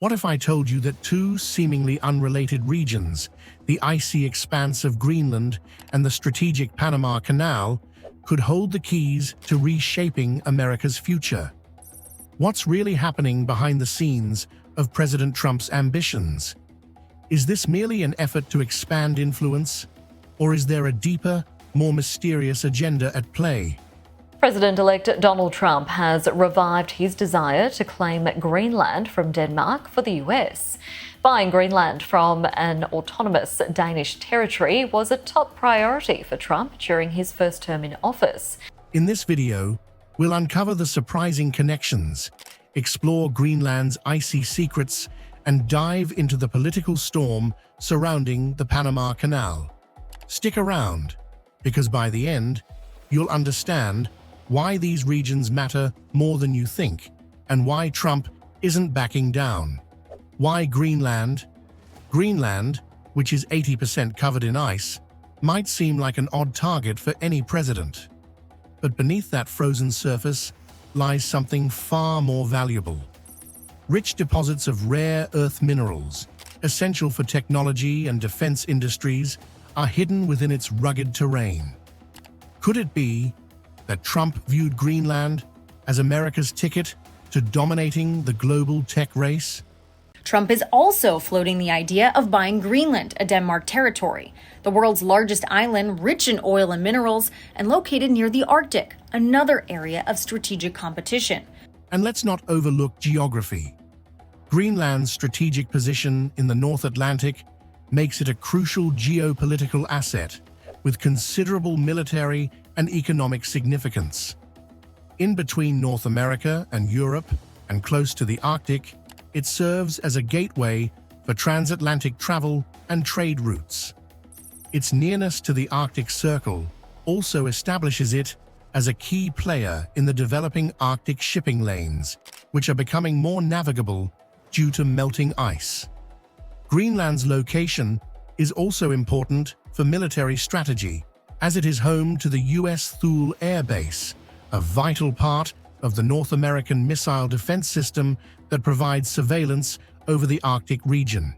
What if I told you that two seemingly unrelated regions, the icy expanse of Greenland and the strategic Panama Canal, could hold the keys to reshaping America's future? What's really happening behind the scenes of President Trump's ambitions? Is this merely an effort to expand influence, or is there a deeper, more mysterious agenda at play? President-elect Donald Trump has revived his desire to claim Greenland from Denmark for the US. Buying Greenland from an autonomous Danish territory was a top priority for Trump during his first term in office. In this video, we'll uncover the surprising connections, explore Greenland's icy secrets, and dive into the political storm surrounding the Panama Canal. Stick around, because by the end, you'll understand why these regions matter more than you think, and why Trump isn't backing down. Why Greenland? Greenland, which is 80% covered in ice, might seem like an odd target for any president. But beneath that frozen surface lies something far more valuable. Rich deposits of rare earth minerals, essential for technology and defense industries, are hidden within its rugged terrain. Could it be that Trump viewed Greenland as America's ticket to dominating the global tech race? Trump is also floating the idea of buying Greenland, a Denmark territory, the world's largest island rich in oil and minerals and located near the Arctic, another area of strategic competition. And let's not overlook geography. Greenland's strategic position in the North Atlantic makes it a crucial geopolitical asset with considerable military and economic significance. In between North America and Europe, and close to the Arctic, it serves as a gateway for transatlantic travel and trade routes. Its nearness to the Arctic Circle also establishes it as a key player in the developing Arctic shipping lanes, which are becoming more navigable due to melting ice. Greenland's location is also important for military strategy, as it is home to the US Thule Air Base, a vital part of the North American missile defense system that provides surveillance over the Arctic region.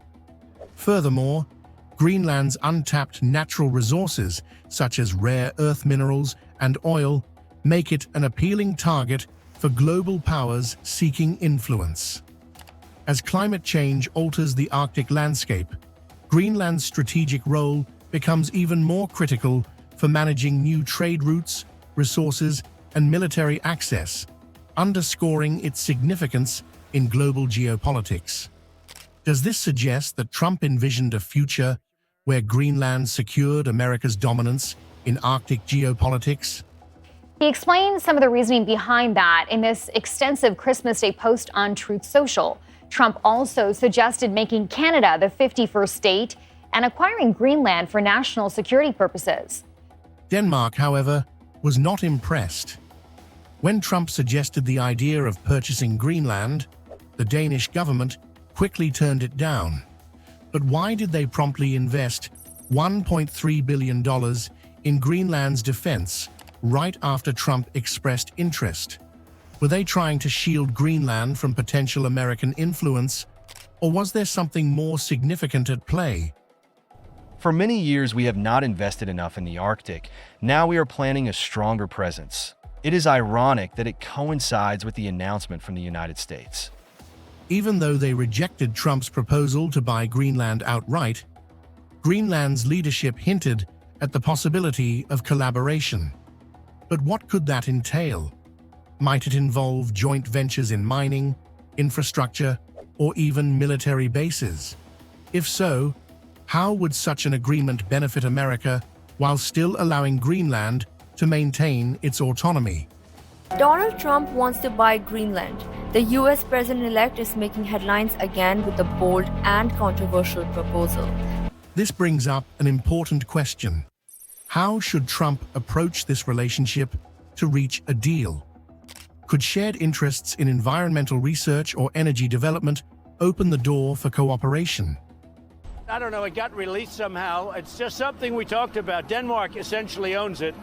Furthermore, Greenland's untapped natural resources, such as rare earth minerals and oil, make it an appealing target for global powers seeking influence. As climate change alters the Arctic landscape, Greenland's strategic role becomes even more critical for managing new trade routes, resources, and military access, underscoring its significance in global geopolitics. Does this suggest that Trump envisioned a future where Greenland secured America's dominance in Arctic geopolitics? He explained some of the reasoning behind that in this extensive Christmas Day post on Truth Social. Trump also suggested making Canada the 51st state and acquiring Greenland for national security purposes. Denmark, however, was not impressed. When Trump suggested the idea of purchasing Greenland, the Danish government quickly turned it down. But why did they promptly invest $1.3 billion in Greenland's defense right after Trump expressed interest? Were they trying to shield Greenland from potential American influence, or was there something more significant at play? For many years, we have not invested enough in the Arctic. Now we are planning a stronger presence. It is ironic that it coincides with the announcement from the United States. Even though they rejected Trump's proposal to buy Greenland outright, Greenland's leadership hinted at the possibility of collaboration. But what could that entail? Might it involve joint ventures in mining, infrastructure, or even military bases? If so, how would such an agreement benefit America while still allowing Greenland to maintain its autonomy? Donald Trump wants to buy Greenland. The US president-elect is making headlines again with a bold and controversial proposal. This brings up an important question. How should Trump approach this relationship to reach a deal? Could shared interests in environmental research or energy development open the door for cooperation? I don't know, it got released somehow. It's just something we talked about. Denmark essentially owns it.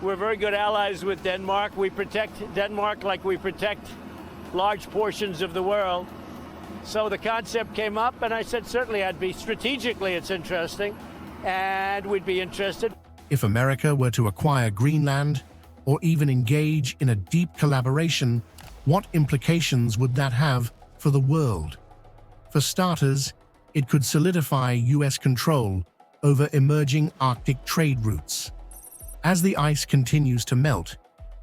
We're very good allies with Denmark. We protect Denmark like we protect large portions of the world. So the concept came up, and I said, certainly strategically it's interesting, and we'd be interested. If America were to acquire Greenland, or even engage in a deep collaboration, what implications would that have for the world? For starters, it could solidify US control over emerging Arctic trade routes. As the ice continues to melt,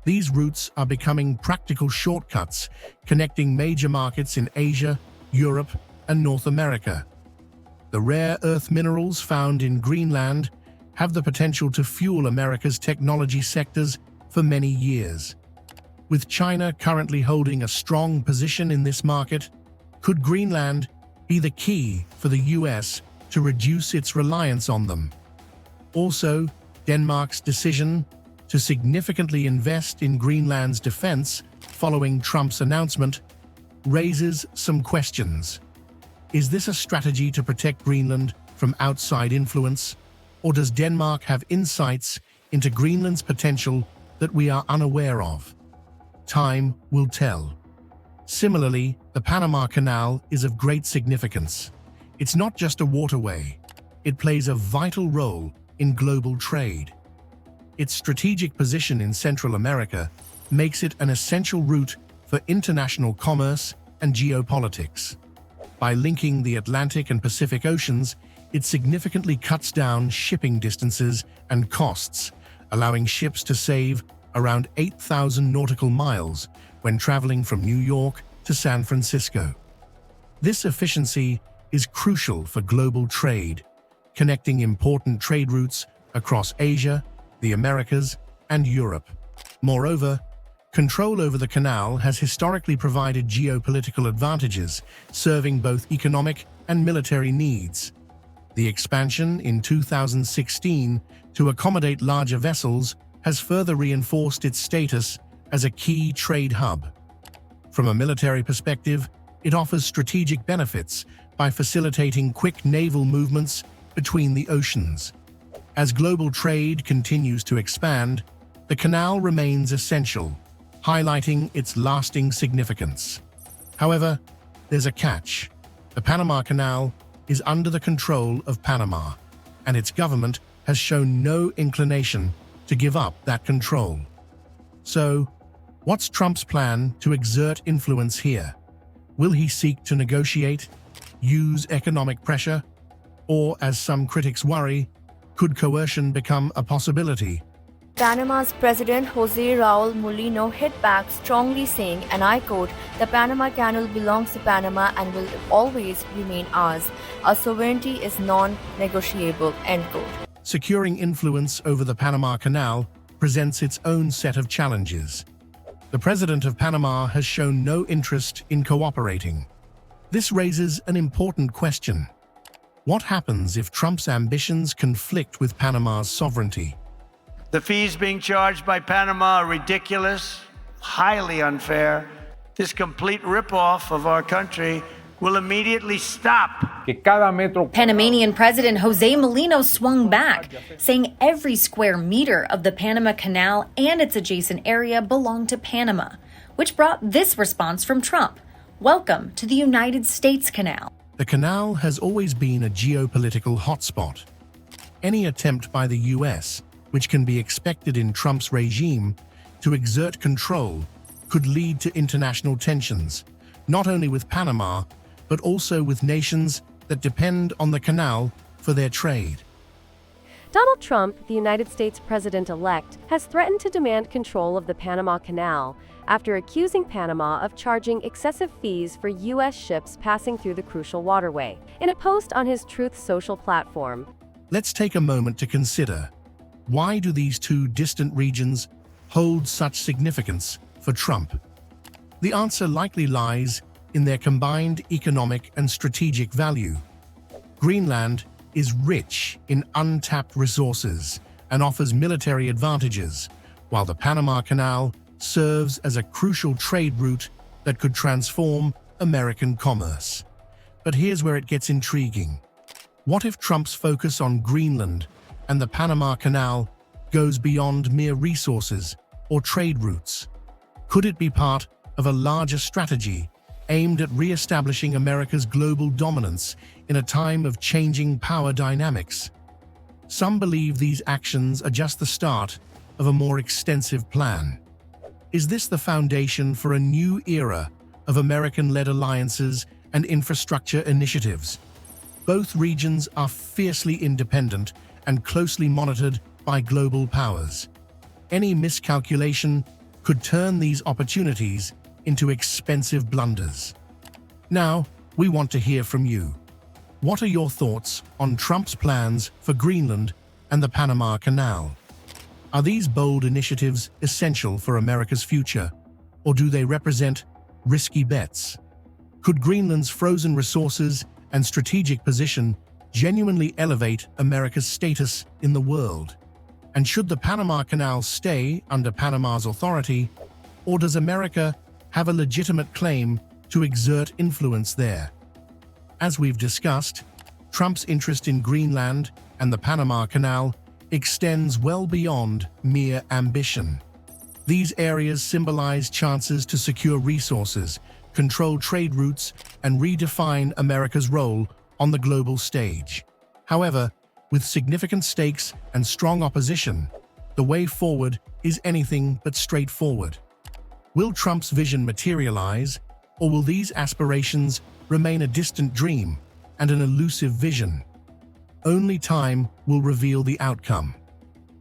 these routes are becoming practical shortcuts connecting major markets in Asia, Europe, and North America. The rare earth minerals found in Greenland have the potential to fuel America's technology sectors for many years. With China currently holding a strong position in this market, could Greenland be the key for the US to reduce its reliance on them? Also, Denmark's decision to significantly invest in Greenland's defense following Trump's announcement raises some questions. Is this a strategy to protect Greenland from outside influence, or does Denmark have insights into Greenland's potential that we are unaware of? Time will tell. Similarly, the Panama Canal is of great significance. It's not just a waterway. It plays a vital role in global trade. Its strategic position in Central America makes it an essential route for international commerce and geopolitics. By linking the Atlantic and Pacific Oceans, it significantly cuts down shipping distances and costs, allowing ships to save around 8,000 nautical miles when traveling from New York to San Francisco. This efficiency is crucial for global trade, connecting important trade routes across Asia, the Americas, and Europe. Moreover, control over the canal has historically provided geopolitical advantages, serving both economic and military needs. The expansion in 2016 to accommodate larger vessels has further reinforced its status as a key trade hub. From a military perspective, it offers strategic benefits by facilitating quick naval movements between the oceans. As global trade continues to expand, the canal remains essential, highlighting its lasting significance. However, there's a catch. The Panama Canal is under the control of Panama, and its government has shown no inclination to give up that control. So, what's Trump's plan to exert influence here? Will he seek to negotiate, use economic pressure, or, as some critics worry, could coercion become a possibility? Panama's President Jose Raul Mulino hit back strongly saying, and I quote, "The Panama Canal belongs to Panama and will always remain ours. Our sovereignty is non-negotiable," end quote. Securing influence over the Panama Canal presents its own set of challenges. The president of Panama has shown no interest in cooperating. This raises an important question. What happens if Trump's ambitions conflict with Panama's sovereignty? The fees being charged by Panama are ridiculous, highly unfair. This complete ripoff of our country will immediately stop. Panamanian President Jose Mulino swung back, saying every square meter of the Panama Canal and its adjacent area belong to Panama, which brought this response from Trump: "Welcome to the United States Canal." The canal has always been a geopolitical hotspot. Any attempt by the US, which can be expected in Trump's regime, to exert control could lead to international tensions, not only with Panama, but also with nations that depend on the canal for their trade. Donald Trump, the United States president-elect, has threatened to demand control of the Panama Canal after accusing Panama of charging excessive fees for U.S. ships passing through the crucial waterway. In a post on his Truth Social platform, Let's take a moment to consider, why do these two distant regions hold such significance for Trump? The answer likely lies in their combined economic and strategic value. Greenland is rich in untapped resources and offers military advantages, while the Panama Canal serves as a crucial trade route that could transform American commerce. But here's where it gets intriguing. What if Trump's focus on Greenland and the Panama Canal goes beyond mere resources or trade routes? Could it be part of a larger strategy aimed at re-establishing America's global dominance in a time of changing power dynamics. Some believe these actions are just the start of a more extensive plan. Is this the foundation for a new era of American-led alliances and infrastructure initiatives? Both regions are fiercely independent and closely monitored by global powers. Any miscalculation could turn these opportunities into expensive blunders. Now, we want to hear from you. What are your thoughts on Trump's plans for Greenland and the Panama Canal? Are these bold initiatives essential for America's future, or do they represent risky bets? Could Greenland's frozen resources and strategic position genuinely elevate America's status in the world? And should the Panama Canal stay under Panama's authority, or does America have a legitimate claim to exert influence there? As we've discussed, Trump's interest in Greenland and the Panama Canal extends well beyond mere ambition. These areas symbolize chances to secure resources, control trade routes, and redefine America's role on the global stage. However, with significant stakes and strong opposition, the way forward is anything but straightforward. Will Trump's vision materialize, or will these aspirations remain a distant dream and an elusive vision? Only time will reveal the outcome.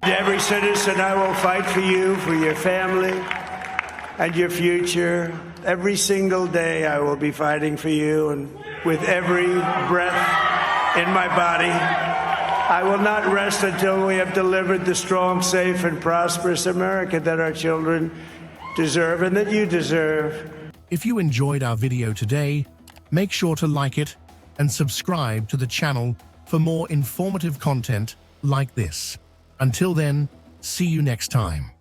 Every citizen, I will fight for you, for your family, and your future. Every single day I will be fighting for you, and with every breath in my body, I will not rest until we have delivered the strong, safe, and prosperous America that our children deserve and that you deserve. If you enjoyed our video today, make sure to like it and subscribe to the channel for more informative content like this. Until then, see you next time.